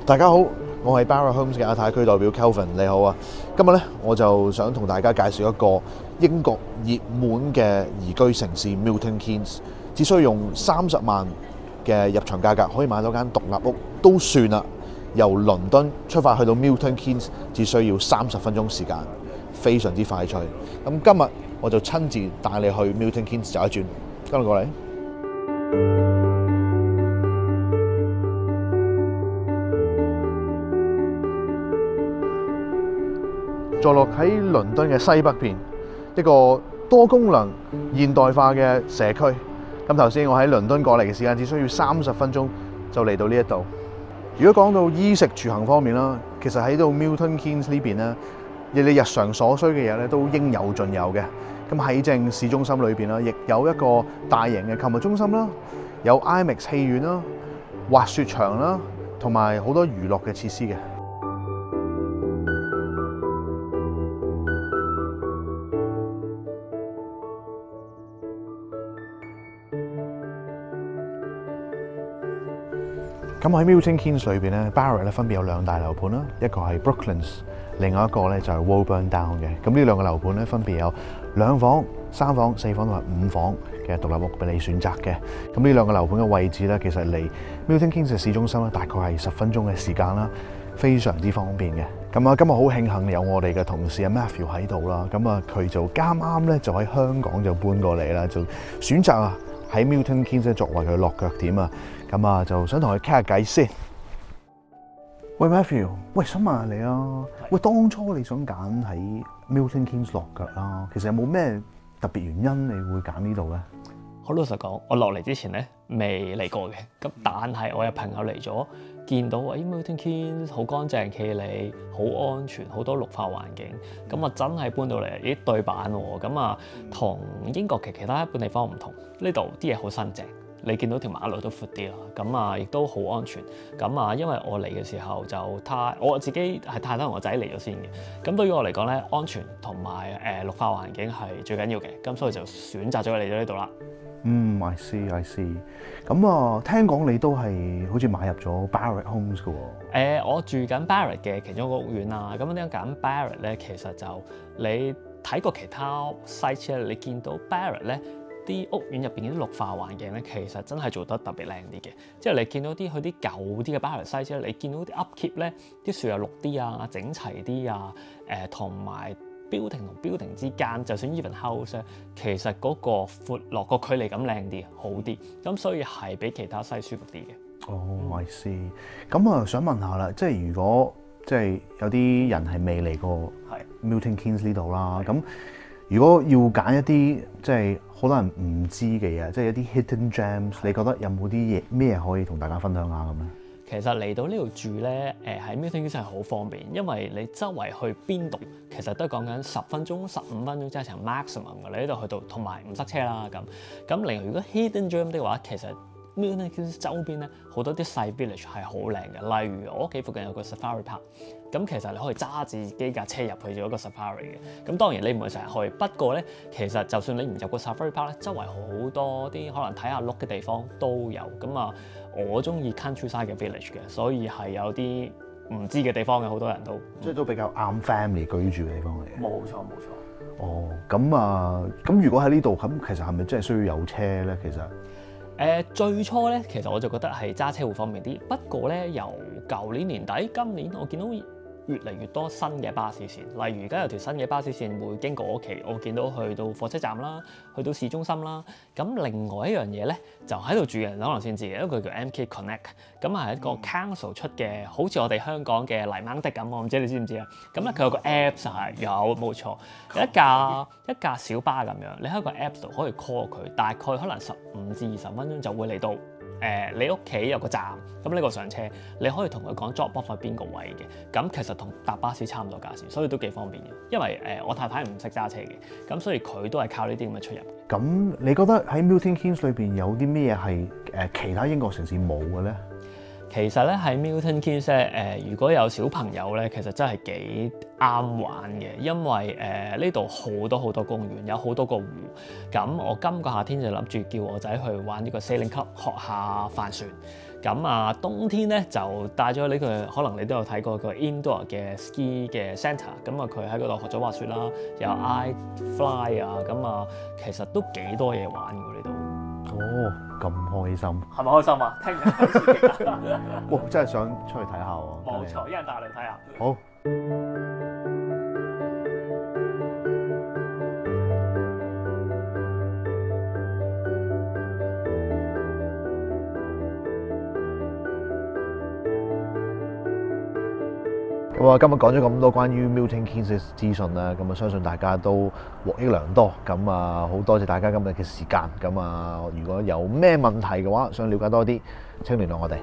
大家好，我係 Barratt Homes 嘅亞太區代表 Kelvin， 你好啊！今日咧我就想同大家介紹一個英國熱門嘅宜居城市 Milton Keynes， 只需要用30萬嘅入場價格可以買到間獨立屋都算啦。由倫敦出發去到 Milton Keynes 只需要30分鐘時間，非常之快脆。咁今日我就親自帶你去 Milton Keynes 走一轉，跟我過嚟。坐落喺倫敦嘅西北邊，一個多功能現代化嘅社區。咁頭先我喺倫敦過嚟嘅時間，只需要30分鐘就嚟到呢一度。如果講到衣食住行方面啦，其實喺到 Milton Keynes 呢邊咧，你日常所需嘅嘢咧都應有盡有嘅。咁喺正市中心裏邊啦，亦有一個大型嘅購物中心啦，有 IMAX 戲院啦、滑雪場啦，同埋好多娛樂嘅設施嘅。咁喺 Milton Keynes 裏邊咧 ，Barratt 咧分別有2大樓盤啦，一個係 Brooklands， 另外一個咧就係 Woburn Down 嘅。咁呢2個樓盤咧分別有2房、3房、4房同埋5房嘅獨立屋俾你選擇嘅。咁呢2個樓盤嘅位置咧，其實離 Milton Keynes 嘅市中心咧，大概係10分鐘嘅時間啦，非常之方便嘅。咁啊，今日好慶幸有我哋嘅同事阿 Matthew 喺度啦。咁啊，佢就啱啱咧就喺香港就搬過嚟啦，就選擇啊喺 Milton Keynes 作為佢落腳點啊。咁啊，就想同佢傾下偈先。喂 Matthew， 喂，想問下你啊，喂，當初你想揀喺 Milton Keynes 落腳啦，其實有冇咩特別原因你會揀呢度咧？好老實講，我落嚟之前咧未嚟過嘅，咁但係我有朋友嚟咗，見到Milton Keynes 好乾淨企理，好安全，好多綠化環境，咁我真係搬到嚟，咦對版喎，咁啊同英國其他一般地方唔同，呢度啲嘢好新淨。你見到條馬路都闊啲啦，咁啊亦都好安全。咁啊，因為我嚟嘅時候就我自己係太太同我仔嚟咗先嘅。咁對於我嚟講咧，安全同埋綠化環境係最緊要嘅。咁所以就選擇咗嚟咗呢度啦。I see。咁啊，聽講你都係好似買入咗 Barratt Homes 嘅喎。我住緊 Barratt 嘅其中一個屋苑啦。咁點解揀 Barratt 咧？其實就你睇過其他 site 咧，你見到 Barratt 咧。啲屋苑入邊啲綠化環境咧，其實真係做得特別靚啲嘅。即係你見到佢啲舊啲嘅 Barratt site 咧，你見到啲 upkeep 咧，啲樹又綠啲啊，整齊啲啊。同埋 building 同 building 之間，就算 even house 咧，其實嗰個闊落個距離感靚啲，好啲。咁所以係比其他 site 舒服啲嘅。I see。咁啊，想問下啦，即係如果即係有啲人係未嚟過 Milton Keynes 呢度啦，咁如果要揀一啲即係好多人唔知嘅嘢，即係一啲 hidden gems， 你覺得有冇啲嘢咩可以同大家分享下咁咧？其實嚟到呢度住咧，喺 Milton Keynes 係好方便，因為你周圍去邊度，其實都係講緊10分鐘、15分鐘，即係成 maximum 嘅。你呢度去到，同埋唔塞車啦咁。咁另外，如果 hidden gem 的話，其實 Milton Keynes 周邊咧好多啲細 village 係好靚嘅，例如我屋企附近有個 Safari Park， 咁其實你可以揸自己架車入去做一個 Safari 嘅。咁當然你唔會成日去，不過咧其實就算你唔入個 Safari Park 咧，周圍好多啲可能睇下鹿嘅地方都有。咁啊，我中意 countryside 嘅 village 嘅，所以係有啲唔知嘅地方嘅，好多人都即係都比較啱 family 居住嘅地方嚟嘅。冇錯。咁啊，咁如果喺呢度，咁其實係咪真係需要有車咧？其實？最初咧，其實我就覺得係揸車會方便啲。不過咧，由舊年年底、今年我見到越嚟越多新嘅巴士線，例如而家有條新嘅巴士線會經過我屋企，我見到去到火車站啦，去到市中心啦。咁另外一樣嘢咧，就喺度住嘅人可能先知嘅，一個叫 MK Connect， 咁係一個 Council 出嘅，好似我哋香港嘅泥鯭的咁，我唔知你知唔知啊？咁咧佢有個 Apps 係有冇錯，有一架小巴咁樣，你喺個 Apps 度可以 call 佢，大概可能15至20分鐘就會嚟到。你屋企有個站，咁呢個上車，你可以同佢講 drop off 喺邊個位嘅，咁其實同搭巴士差唔多價錢，所以都幾方便嘅。因為我太太唔識揸車嘅，咁所以佢都係靠呢啲咁嘅出入。咁你覺得喺 Milton Keynes 裏邊有啲咩係其他英國城市冇嘅咧？其實咧喺 Milton Keynes 咧，如果有小朋友咧，其實真係幾啱玩嘅，因為呢度好多公園，有好多個湖。咁我今個夏天就諗住叫我仔去玩呢個 sailing club，學下帆船。咁啊，冬天咧就帶咗呢個，可能你都有睇過個 indoor 嘅 ski 嘅 centre，咁啊佢喺嗰度學咗滑雪啦，有 iFly 啊，咁啊其實都幾多嘢玩㗎呢度。哦，咁開心，係咪開心啊？聽完好刺激啊！哇！真係想出去睇下喎。冇錯，一人帶嚟睇下。好。咁啊，今日講咗咁多關於 Milton Keynes 嘅資訊啦，咁啊相信大家都獲益良多。咁啊，好多謝大家今日嘅時間。咁啊，如果有咩問題嘅話，想了解多啲，請聯絡我哋。